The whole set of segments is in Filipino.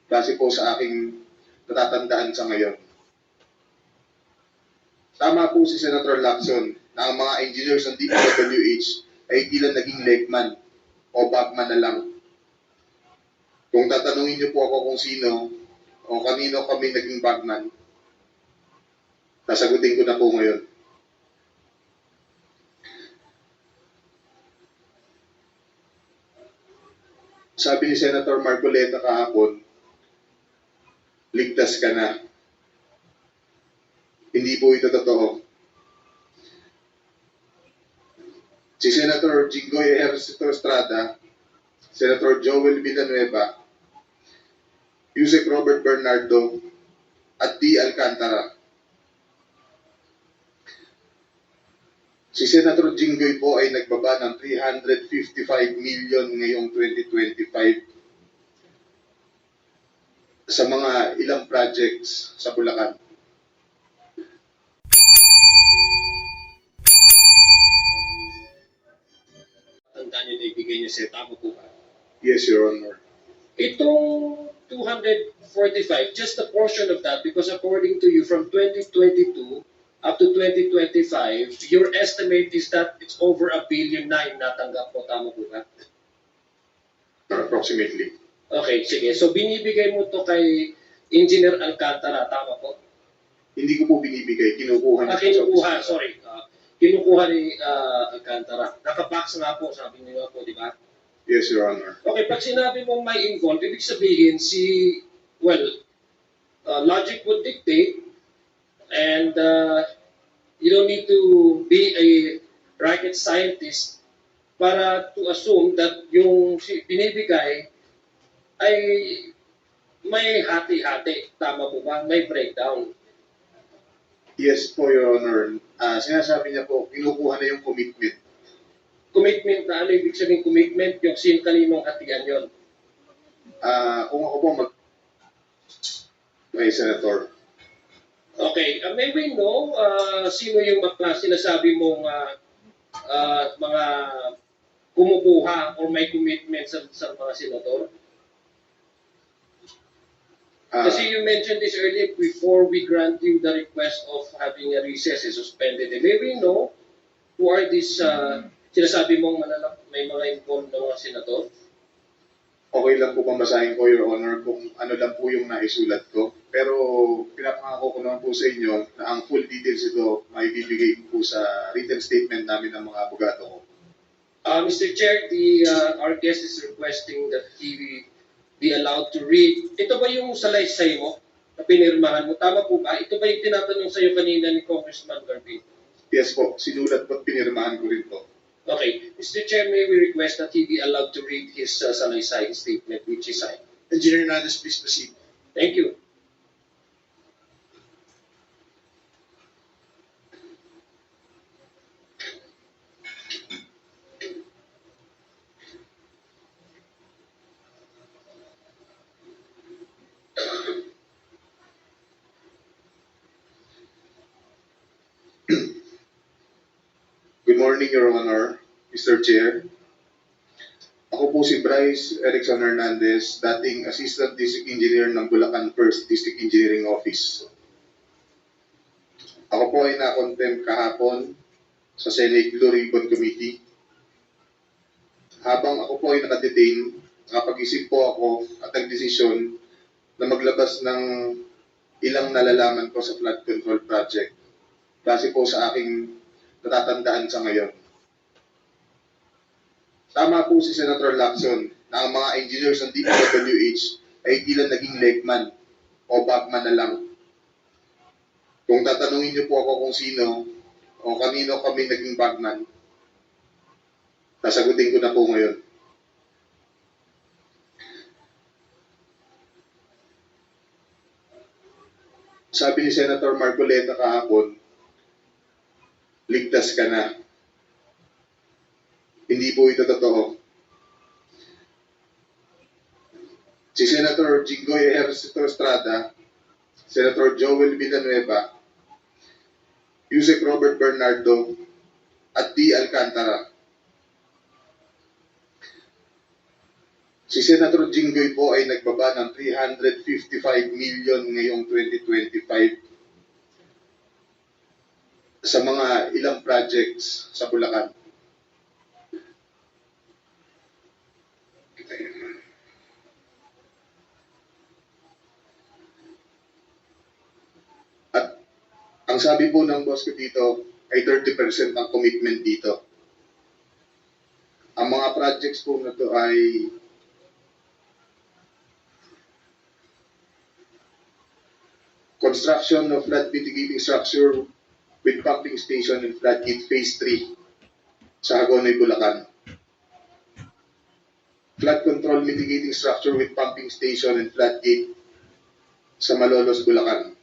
base po sa aking natatandaan sa ngayon. Tama po si Senator Lacson na ang mga engineers ng DPWH ay tila naging legman o bagman na lang. Kung tatanungin niyo po ako kung sino o kanino kami naging bagman, nasagutin ko na po ngayon. Sabi ni Senator Marcoleta kahapon, ligtas ka na. Hindi po ito totoo. Si Senator Jinggoy Ejercito Estrada, Senator Joel Villanueva, Yusek Robert Bernardo, at D. Alcantara. Si Senator Jinggoy po ay nagbaba ng 355 million ngayong 2025 sa mga ilang projects sa Bulacan. Tandaan niyo na ibigay niya sa'yo, tama po ba? Yes, Your Honor. Itong 245, just a portion of that, because according to you, from 2022 up to 2025, your estimate is that it's over $1.9 billion natanggap mo, tama po ba? Approximately. Okay, sige. So binibigay mo to kay Engineer Alcantara, tama po? Hindi ko po binibigay, kinukuha niya. Kinukuha, sorry. Kinukuha ni Alcantara. Nakabox nga po, sabi niyo po, di ba? Yes, Your Honor. Okay, pag sinabi mong may involved, ibig sabihin logic would dictate and you don't need to be a rocket scientist para to assume that yung binibigay ay may hati-hati. Tama po ba? May breakdown. Yes po, Your Honor. Sinasabi niya po, kinukuha na yung commitment. Commitment na ano? Ibig sabihin commitment, yung kaninong hatian yon. Kung ako po kay Senator. Okay, may we know sino yung sinasabi mong mga kumukuha or may commitment sa mga senador? Kasi you mentioned this earlier before we grant you the request of having a recess suspended. May we know who are these sinasabi mong may mga involved na mga senador? Okay lang po basahin ko, Your Honor, kung ano lang po yung naisulat ko. Pero pinapangako ko naman po sa inyo na ang full details ito maibibigay po sa written statement namin ng mga abogado ko. Mr. Chair, our guest is requesting that he be allowed to read. Ito ba yung salaysay mo na pinirmahan mo? Tama po ba? Ito ba yung tinatanong sa'yo kanina ni Congressman Garvin? Yes po, sinulat po at pinirmahan ko rin po. Okay. Mr. Chair, may we request that he be allowed to read his salaysay statement which is signed. Engineer Hernandez, please proceed. Thank you. Good morning, Your Honor, Mr. Chair. Ako po si Bryce Erickson Hernandez, dating Assistant District Engineer ng Bulacan 1st District Engineering Office. Ako po ay na-contempt kahapon sa Senate Blue Ribbon Committee. Habang ako po ay nakadetain, nakapag-isip po ako at nagdesisyon na maglabas ng ilang nalalaman ko sa flood control project base po sa aking natatandaan sa ngayon. Tama po si Senator Lacson na ang mga engineers ng DPWH ay tila naging legman o bagman na lang. Kung tatanungin niyo po ako kung sino o kanino kami naging bagman, nasagutin ko na po ngayon. Sabi ni Senator Marcoleta kahapon, ligtas ka na. Hindi po ito totoo. Si Senator Jinggoy Ejercito Estrada, Senator Joel Villanueva, Yusek Robert Bernardo, at D. Alcantara. Si Senator Jinggoy po ay nagbaba ng 355 million ngayong 2025 sa mga ilang projects sa Bulacan. At ang sabi po ng boss ko dito ay 30% ang commitment dito. Ang mga projects po na to ay construction of flood mitigating structure with pumping station and floodgate phase 3 sa Hagonoy, Bulacan. Flood control mitigating structure with pumping station and floodgate sa Malolos, Bulacan.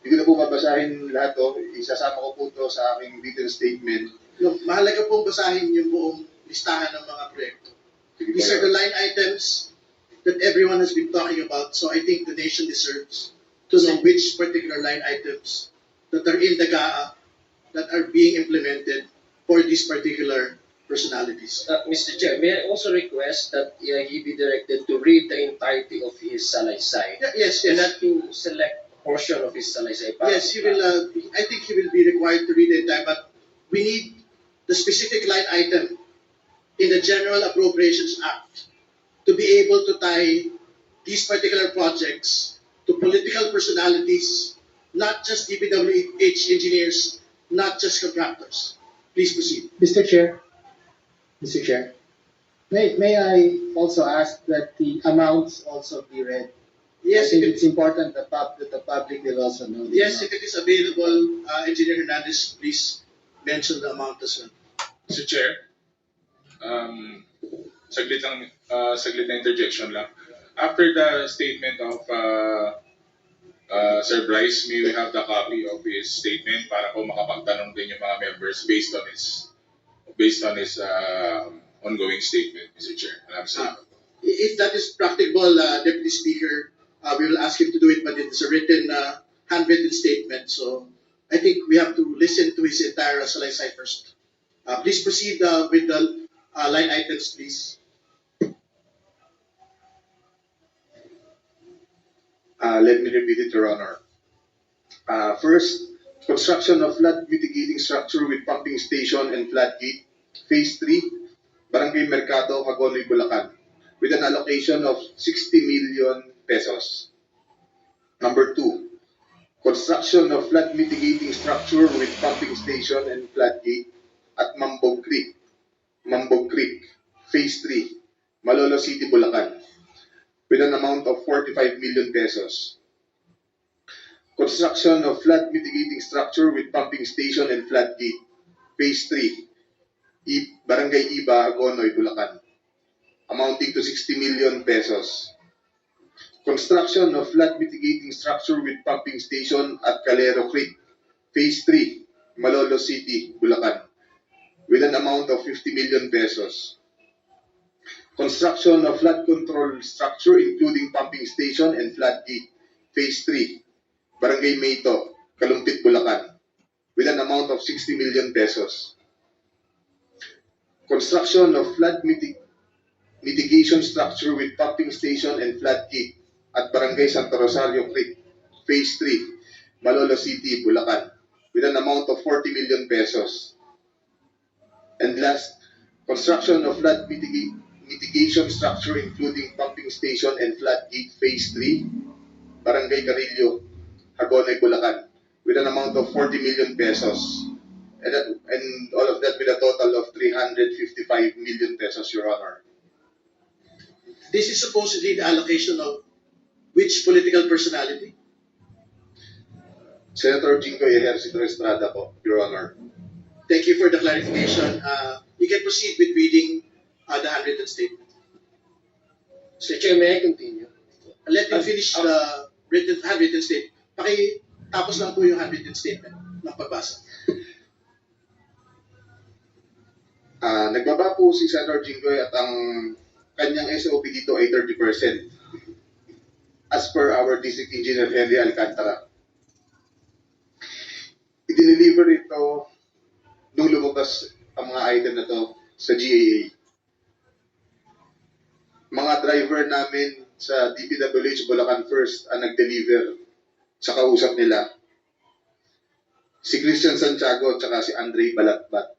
Hindi ko na po babasahin lahat to. Isasama ko po to sa aking written statement. No, mahalaga pong basahin yung buong listahan ng mga proyekto. These are the line items that everyone has been talking about. So I think the nation deserves to know which particular line items that are in the GAA that are being implemented for these particular personalities. Mr. Chair, may I also request that he be directed to read the entirety of his salaysay Yes, and yes. not to select a portion of his salaysay. Yes, he will. I think he will be required to read it, but we need the specific line item in the General Appropriations Act to be able to tie these particular projects to political personalities, not just DPWH engineers, not just contractors. Please proceed. Mr. Chair, may I also ask that the amounts also be read? Yes, I think if it's important that the public will also know the yes, amount. if it is available, Engineer Hernandez, please mention the amount as well. Mr. Chair, saglit na interjection lang. After the statement of Sir Bryce, may we have the copy of his statement para po makapagtanong din yung mga members based on his ongoing statement, Mr. Chair. If that is practicable, Deputy Speaker, we will ask him to do it, but it is a written, handwritten statement. So I think we have to listen to his entire salaysay first. Please proceed with the line items, please. Let me repeat it, Your Honor. First, construction of flood mitigating structure with pumping station and floodgate, phase 3, Barangay Mercado, Hagonoy, Bulacan, with an allocation of 60 million pesos. Number 2, construction of flood mitigating structure with pumping station and floodgate at Mambog Creek, phase 3, Malolo City, Bulacan, with an amount of 45 million pesos. Construction of flood mitigating structure with pumping station and floodgate, phase 3, Barangay Iba, Hagonoy, Bulacan, amounting to 60 million pesos. Construction of flood mitigating structure with pumping station at Calero Creek, phase 3, Malolo City, Bulacan, with an amount of 50 million pesos. Construction of flood control structure including pumping station and floodgate, phase 3, Barangay Mayto, Kalumpit, Bulacan, with an amount of 60 million pesos. Construction of flood mitigation structure with pumping station and floodgate at Barangay Santa Rosario Creek, phase 3, Malolo City, Bulacan, with an amount of 40 million pesos. And last, construction of flood mitigation structure including pumping station and floodgate, phase 3, Barangay Carillo, Hagonoy, Bulacan, with an amount of 40 million pesos. And all of that with a total of 355 million pesos, Your Honor. This is supposedly the allocation of which political personality? Senator Jinggoy Ejercito Estrada po, Your Honor. Thank you for the clarification. You can proceed with reading the handwritten statement. Mr. Chair, may I continue? Let him finish the handwritten statement. Tapos lang po yung handwritten statement ng pagbasa. Nagbaba po si Senator Jinggoy at ang kanyang SOP dito ay 30%. As per our District Engineer Henry Alcantara. I-deliver ito nung lumabas ang mga item na to sa GAA. Mga driver namin sa DPWH Bulacan First ang nag-deliver sa kausap nila. Si Christian Santiago at si Andre Balatbat.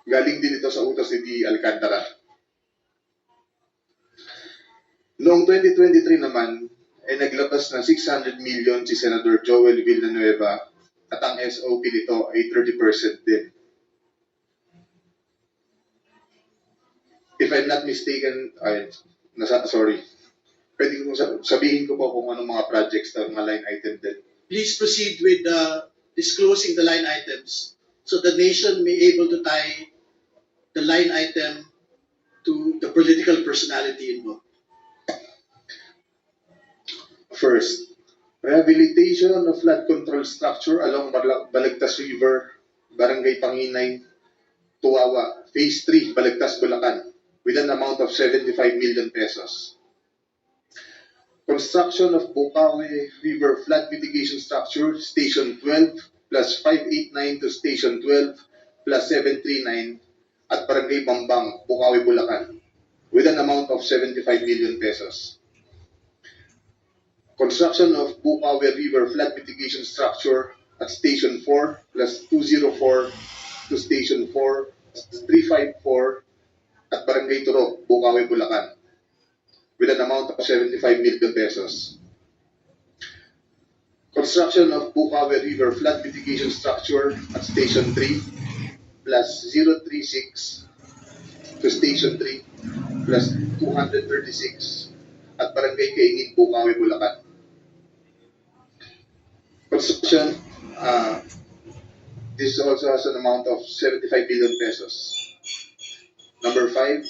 Galing din ito sa utos ni D. Alcantara. Noong 2023 naman, ay naglabas ng 600 million si Senator Joel Villanueva at ang SOP nito ay 30% din. If I'm not mistaken, pwede ko sabihin ko po kung anong mga projects na mga line item din. Please proceed with disclosing the line items so the nation may able to tie the line item to the political personality involved. First, rehabilitation of flood control structure along Balagtas River, Barangay Panginay, Tuwawa, Phase 3, Balagtas, Bulacan, with an amount of 75 million pesos. Construction of Bukawi River Flood Mitigation Structure, Station 12, plus 589 to Station 12, plus 739, at Barangay Bambang, Bukawi, Bulacan, with an amount of 75 million pesos. Construction of Bukawi River Flood Mitigation Structure at Station 4, plus 204 to Station 4, 354, at Barangay Turok, Bukawi, Bulacan, with an amount of 75 million pesos. Construction of Bukawi River Flood Mitigation Structure at Station 3, plus 036 to Station 3, plus 236, at Barangay Kaingin, Bukawi, Bulacan. Construction, this also has an amount of 75 million pesos. Number 5,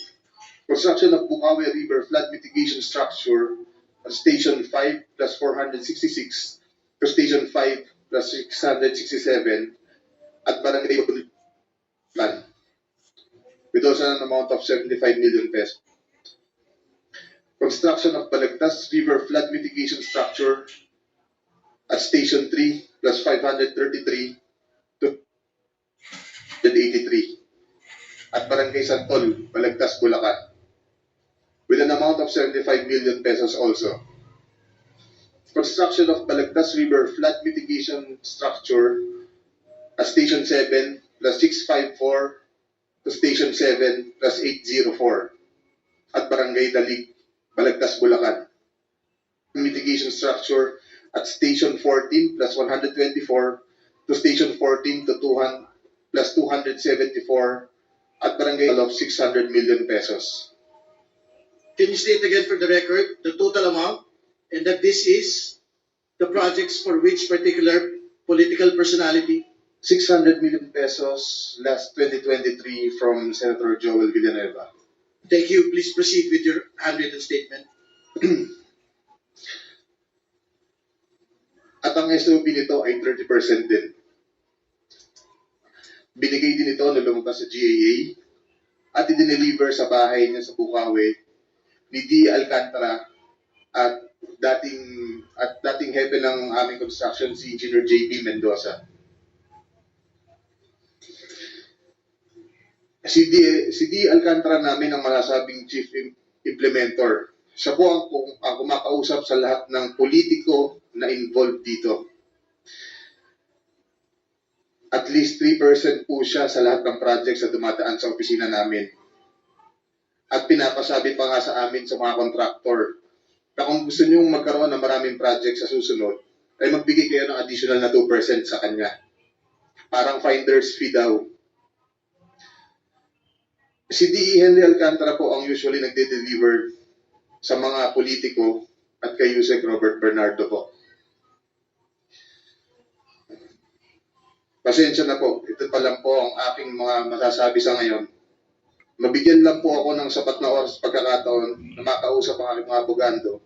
construction of Bukawi River Flood Mitigation Structure at Station 5 plus 466 to Station 5 plus 667 at Barangay Plan, with also an amount of 75 million pesos. Construction of Balagtas River Flood Mitigation Structure at Station 3 plus 533 to 183 at Barangay Santol, Balagtas, Bulacan, with an amount of 75 million pesos also. Construction of Balagtas River Flood Mitigation Structure at Station 7 plus 654 to Station 7 plus 804 at Barangay Dalig, Balagtas, Bulacan. Mitigation Structure at Station 14 plus 124 to Station 14 to 200 plus 274 at Barangay of 600 million pesos. Can you state again for the record the total amount and that this is the projects for which particular political personality? 600 million pesos last 2023 from Senator Joel Villanueva. Thank you. Please proceed with your handwritten statement. At ang SOP nito ay 30% din. Binigay din ito nung lumabas sa GAA at i-deliver sa bahay niya sa Bukawi ni D. Alcantara at dating hepe ng aming construction si Engineer J.P. Mendoza. Si D. Alcantara namin ang masasabing chief implementer. Siya po ang kumakausap sa lahat ng politiko na involved dito. At least 3% po siya sa lahat ng projects na dumadaan sa opisina namin. At pinapasabi pa nga sa amin sa mga contractor na kung gusto niyong magkaroon ng maraming projects sa susunod, ay magbigay kayo ng additional na 2% sa kanya. Parang finder's fee daw. Si D.E. Henry Alcantara po ang usually nagde-deliver sa mga politiko at kay Yusek Robert Bernardo po. Pasensya na po, ito pa lang po ang aking mga masasabi sa ngayon. Mabigyan lang po ako ng sapat na oras pagkakataon na makausap ang aking mga abogado.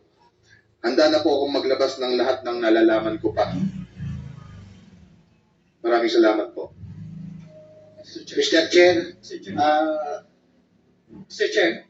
Handa na po akong maglabas ng lahat ng nalalaman ko pa. Maraming salamat po. Mr. Chair, Mr. Chair,